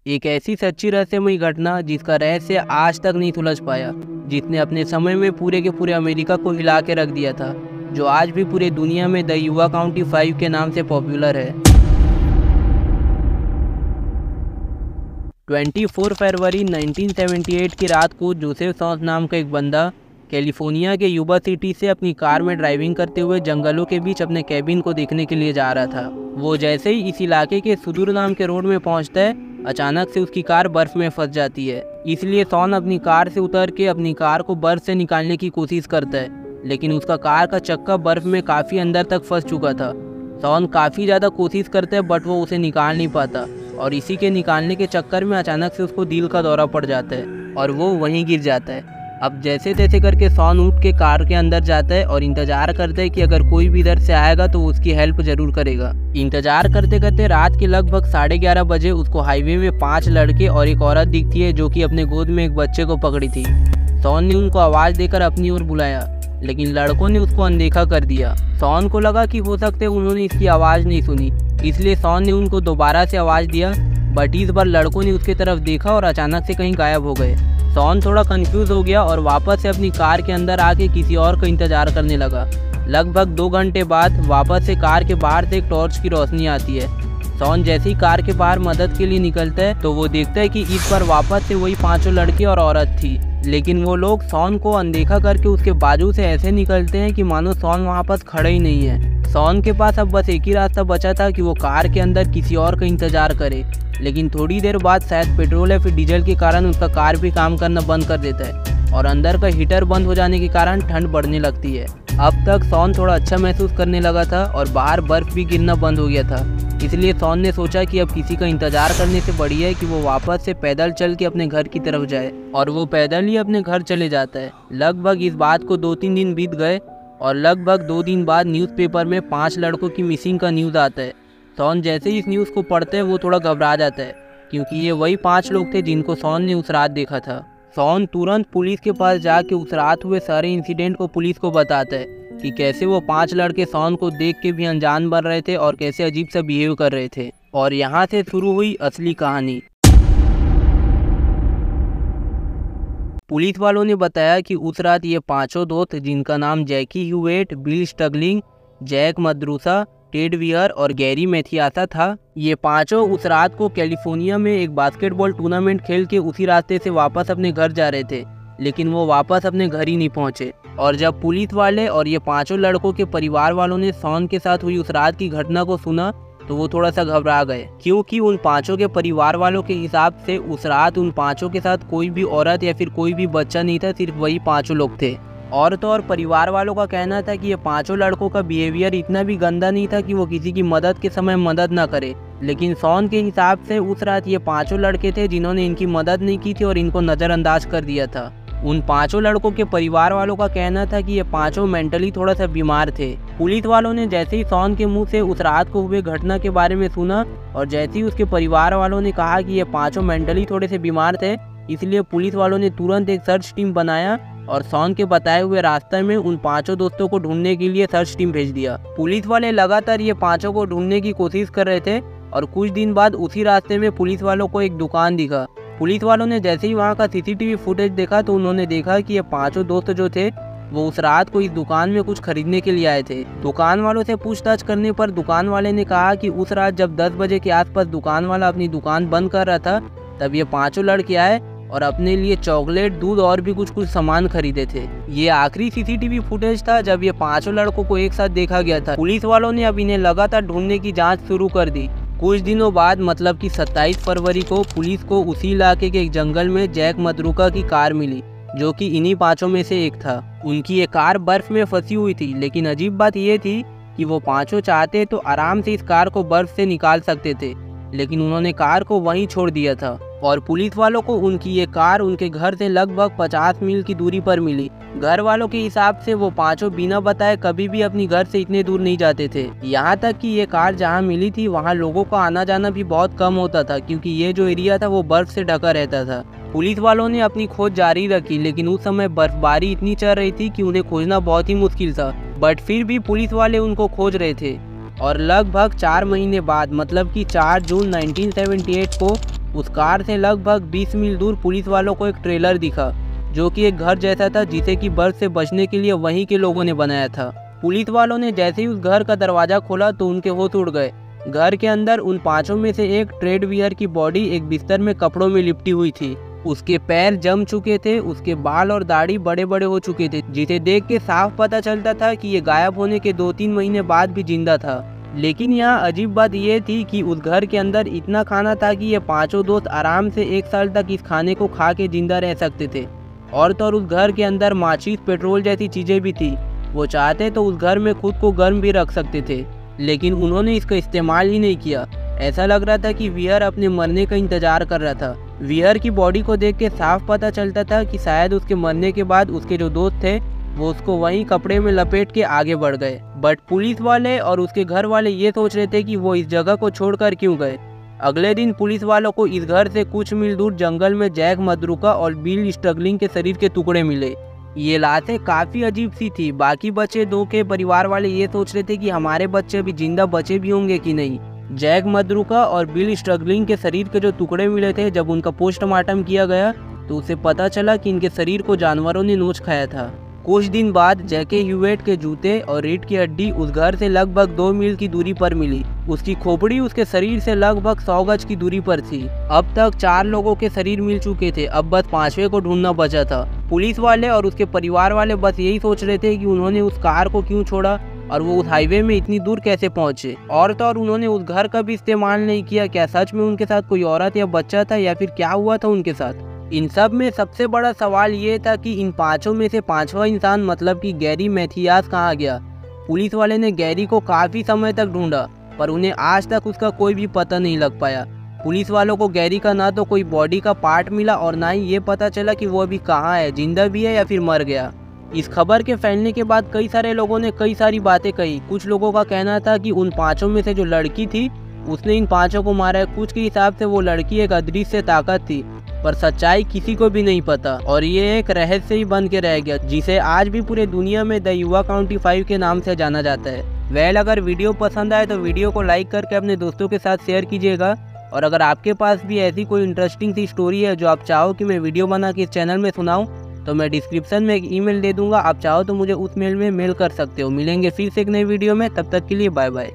एक ऐसी सच्ची रहस्यमयी घटना जिसका रहस्य आज तक नहीं सुलझ पाया, जिसने अपने समय में पूरे के पूरे अमेरिका को हिला के रख दिया था, जो आज भी पूरे दुनिया में द युवा काउंटी 5 के नाम से पॉपुलर है। 24 फरवरी 1978 की रात को जोसेफ सॉन्स नाम का एक बंदा कैलिफोर्निया के युबा सिटी से अपनी कार में ड्राइविंग करते हुए जंगलों के बीच अपने कैबिन को देखने के लिए जा रहा था। वो जैसे ही इस इलाके के सुदूर नाम के रोड में पहुंचता है, अचानक से उसकी कार बर्फ में फंस जाती है। इसलिए सॉन अपनी कार से उतर के अपनी कार को बर्फ से निकालने की कोशिश करता है, लेकिन उसका कार का चक्का बर्फ में काफ़ी अंदर तक फंस चुका था। सॉन काफ़ी ज़्यादा कोशिश करता है बट वो उसे निकाल नहीं पाता, और इसी के निकालने के चक्कर में अचानक से उसको दिल का दौरा पड़ जाता है और वो वहीं गिर जाता है। अब जैसे तैसे करके सॉन उठ के कार के अंदर जाता है और इंतज़ार करता है कि अगर कोई भी इधर से आएगा तो उसकी हेल्प ज़रूर करेगा। इंतज़ार करते करते रात के लगभग 11:30 बजे उसको हाईवे में 5 लड़के और एक औरत दिखती है जो कि अपने गोद में एक बच्चे को पकड़ी थी। सॉन ने उनको आवाज़ देकर अपनी ओर बुलाया, लेकिन लड़कों ने उसको अनदेखा कर दिया। सॉन को लगा कि हो सकता है उन्होंने इसकी आवाज़ नहीं सुनी, इसलिए सॉन ने उनको दोबारा से आवाज़ दिया, बट इस बार लड़कों ने उसकी तरफ देखा और अचानक से कहीं गायब हो गए। सॉन थोड़ा कंफ्यूज हो गया और वापस से अपनी कार के अंदर आके किसी और का इंतजार करने लगा। लगभग 2 घंटे बाद वापस से कार के बाहर से एक टॉर्च की रोशनी आती है। सॉन जैसे ही कार के बाहर मदद के लिए निकलता है तो वो देखता है कि इस बार वापस से वही 5 लड़के और औरत थी, लेकिन वो लोग सॉन को अनदेखा करके उसके बाजू से ऐसे निकलते हैं कि मानो सॉन वहाँ पर खड़ा ही नहीं है। सॉन के पास अब बस एक ही रास्ता बचा था कि वो कार के अंदर किसी और का इंतजार करे, लेकिन थोड़ी देर बाद शायद पेट्रोल या फिर डीजल के कारण उसका कार भी काम करना बंद कर देता है और अंदर का हीटर बंद हो जाने के कारण ठंड बढ़ने लगती है। अब तक सॉन थोड़ा अच्छा महसूस करने लगा था और बाहर बर्फ भी गिरना बंद हो गया था, इसलिए सॉन ने सोचा कि अब किसी का इंतजार करने से बढ़िया है कि वो वापस से पैदल चल के अपने घर की तरफ जाए, और वो पैदल ही अपने घर चले जाता है। लगभग इस बात को 2-3 दिन बीत गए और लगभग 2 दिन बाद न्यूज़पेपर में 5 लड़कों की मिसिंग का न्यूज़ आता है। सॉन जैसे ही इस न्यूज़ को पढ़ते हैं वो थोड़ा घबरा जाता है, क्योंकि ये वही 5 लोग थे जिनको सॉन ने उस रात देखा था। सॉन तुरंत पुलिस के पास जाके उस रात हुए सारे इंसिडेंट को पुलिस को बताता है कि कैसे वो 5 लड़के सॉन को देख के भी अनजान बन रहे थे और कैसे अजीब सा बिहेव कर रहे थे। और यहाँ से शुरू हुई असली कहानी। पुलिस वालों ने बताया कि उस रात ये 5 दोस्त, जिनका नाम जैकी ह्यूवेट, बिल स्टगलिंग, जैक मद्रूसा, टेड वियर और गैरी मैथियासा था, ये 5 उस रात को कैलिफोर्निया में एक बास्केटबॉल टूर्नामेंट खेल के उसी रास्ते से वापस अपने घर जा रहे थे, लेकिन वो वापस अपने घर ही नहीं पहुंचे। और जब पुलिस वाले और ये 5 लड़कों के परिवार वालों ने सॉन के साथ हुई उस रात की घटना को सुना तो वो थोड़ा सा घबरा गए, क्योंकि उन 5 के परिवार वालों के हिसाब से उस रात उन 5 के साथ कोई भी औरत या फिर कोई भी बच्चा नहीं था, सिर्फ वही 5 लोग थे। औरतों और परिवार वालों का कहना था कि ये 5 लड़कों का बिहेवियर इतना भी गंदा नहीं था कि वो किसी की मदद के समय मदद ना करे, लेकिन सॉन के हिसाब से उस रात ये 5 लड़के थे जिन्होंने इनकी मदद नहीं की थी और इनको नज़रअंदाज कर दिया था। उन 5 लड़कों के परिवार वालों का कहना था कि ये 5 मेंटली थोड़ा सा बीमार थे। पुलिस वालों ने जैसे ही सॉन के मुंह से उस रात को हुए घटना के बारे में सुना और जैसे ही उसके परिवार वालों ने कहा कि ये 5 मेंटली थोड़े से बीमार थे, इसलिए पुलिस वालों ने तुरंत एक सर्च टीम बनाया और सॉन के बताए हुए रास्ते में उन 5 दोस्तों को ढूंढने के लिए सर्च टीम भेज दिया। पुलिस वाले लगातार ये 5 को ढूंढने की कोशिश कर रहे थे और कुछ दिन बाद उसी रास्ते में पुलिस वालों को एक दुकान दिखा। पुलिस वालों ने जैसे ही वहाँ का सीसीटीवी फुटेज देखा तो उन्होंने देखा कि ये 5 दोस्त जो थे वो उस रात को इस दुकान में कुछ खरीदने के लिए आए थे। दुकान वालों से पूछताछ करने पर दुकान वाले ने कहा कि उस रात जब 10 बजे के आसपास दुकान वाला अपनी दुकान बंद कर रहा था, तब ये 5 लड़के आए और अपने लिए चॉकलेट, दूध और भी कुछ सामान खरीदे थे। ये आखिरी सीसीटीवी फुटेज था जब ये 5 लड़कों को एक साथ देखा गया था। पुलिस वालों ने अब इन्हें लगातार ढूंढने की जांच शुरू कर दी। कुछ दिनों बाद मतलब कि 27 फरवरी को पुलिस को उसी इलाके के एक जंगल में जैक मद्रूका की कार मिली, जो कि इन्हीं 5 में से एक था। उनकी ये कार बर्फ में फंसी हुई थी, लेकिन अजीब बात ये थी कि वो 5 चाहते तो आराम से इस कार को बर्फ से निकाल सकते थे, लेकिन उन्होंने कार को वहीं छोड़ दिया था। और पुलिस वालों को उनकी ये कार उनके घर से लगभग 50 मील की दूरी पर मिली। घर वालों के हिसाब से वो 5 बिना बताए कभी भी अपनी घर से इतने दूर नहीं जाते थे। यहाँ तक कि ये कार जहाँ मिली थी वहाँ लोगों का आना जाना भी बहुत कम होता था, क्योंकि ये जो एरिया था वो बर्फ से ढका रहता था। पुलिस वालों ने अपनी खोज जारी रखी, लेकिन उस समय बर्फबारी इतनी चल रही थी कि उन्हें खोजना बहुत ही मुश्किल था, बट फिर भी पुलिस वाले उनको खोज रहे थे। और लगभग 4 महीने बाद मतलब कि 4 जून 1978 को उस कार से लगभग 20 मील दूर पुलिस वालों को एक ट्रेलर दिखा, जो कि एक घर जैसा था, जिसे कि बर्फ से बचने के लिए वहीं के लोगों ने बनाया था। पुलिस वालों ने जैसे ही उस घर का दरवाजा खोला तो उनके होश उड़ गए। घर के अंदर उन पांचों में से एक ट्रेड वियर की बॉडी एक बिस्तर में कपड़ों में लिपटी हुई थी। उसके पैर जम चुके थे, उसके बाल और दाढ़ी बड़े बड़े हो चुके थे, जिसे देख के साफ पता चलता था कि ये गायब होने के 2-3 महीने बाद भी जिंदा था। लेकिन यहाँ अजीब बात यह थी कि उस घर के अंदर इतना खाना था कि ये पांचों दोस्त आराम से 1 साल तक इस खाने को खा के जिंदा रह सकते थे। और तो और उस घर के अंदर माचिस, पेट्रोल जैसी चीजें भी थी। वो चाहते तो उस घर में खुद को गर्म भी रख सकते थे, लेकिन उन्होंने इसका इस्तेमाल ही नहीं किया। ऐसा लग रहा था कि वियर अपने मरने का इंतजार कर रहा था। वियर की बॉडी को देख के साफ पता चलता था कि शायद उसके मरने के बाद उसके जो दोस्त थे वो उसको वहीं कपड़े में लपेट के आगे बढ़ गए। बट पुलिस वाले और उसके घर वाले ये सोच रहे थे कि वो इस जगह को छोड़कर क्यों गए। अगले दिन पुलिस वालों को इस घर से कुछ मील दूर जंगल में जैक मद्रुका और बिल स्ट्रगलिंग के शरीर के टुकड़े मिले। ये लाशें काफ़ी अजीब सी थी। बाकी बच्चे दो के परिवार वाले ये सोच रहे थे कि हमारे बच्चे अभी जिंदा बचे भी होंगे कि नहीं। जैक मद्रुका और बिल स्ट्रगलिंग के शरीर के जो टुकड़े मिले थे, जब उनका पोस्टमार्टम किया गया तो उसे पता चला कि इनके शरीर को जानवरों ने नोच खाया था। कुछ दिन बाद जैके ह्यूवेट के जूते और रीढ़ की हड्डी उस घर से लगभग 2 मील की दूरी पर मिली। उसकी खोपड़ी उसके शरीर से लगभग 100 गज की दूरी पर थी। अब तक 4 लोगों के शरीर मिल चुके थे, अब बस 5वें को ढूंढना बचा था। पुलिस वाले और उसके परिवार वाले बस यही सोच रहे थे कि उन्होंने उस कार को क्यों छोड़ा और वो उस हाईवे में इतनी दूर कैसे पहुंचे। और तो और उन्होंने उस घर का भी इस्तेमाल नहीं किया। क्या सच में उनके साथ कोई औरत या बच्चा था, या फिर क्या हुआ था उनके साथ। इन सब में सबसे बड़ा सवाल ये था कि इन पांचों में से 5वां इंसान मतलब कि गैरी मैथियास कहाँ गया। पुलिस वाले ने गैरी को काफ़ी समय तक ढूंढा, पर उन्हें आज तक उसका कोई भी पता नहीं लग पाया। पुलिस वालों को गैरी का ना तो कोई बॉडी का पार्ट मिला और ना ही ये पता चला कि वो अभी कहाँ है, जिंदा भी है या फिर मर गया। इस खबर के फैलने के बाद कई सारे लोगों ने कई सारी बातें कही। कुछ लोगों का कहना था कि उन पांचों में से जो लड़की थी उसने इन पांचों को मारा है। कुछ के हिसाब से वो लड़की एक अदृश्य ताकत थी, पर सच्चाई किसी को भी नहीं पता और ये एक रहस्य ही बन के रह गया, जिसे आज भी पूरे दुनिया में द युवा काउंटी 5 के नाम से जाना जाता है। वेल, अगर वीडियो पसंद आए तो वीडियो को लाइक करके अपने दोस्तों के साथ शेयर कीजिएगा। और अगर आपके पास भी ऐसी कोई इंटरेस्टिंग सी स्टोरी है जो आप चाहो कि मैं वीडियो बना के इस चैनल में सुनाऊं, तो मैं डिस्क्रिप्शन में एक ईमेल दे दूंगा। आप चाहो तो मुझे उस मेल में मेल कर सकते हो। मिलेंगे फिर से एक नई वीडियो में, तब तक के लिए बाय बाय।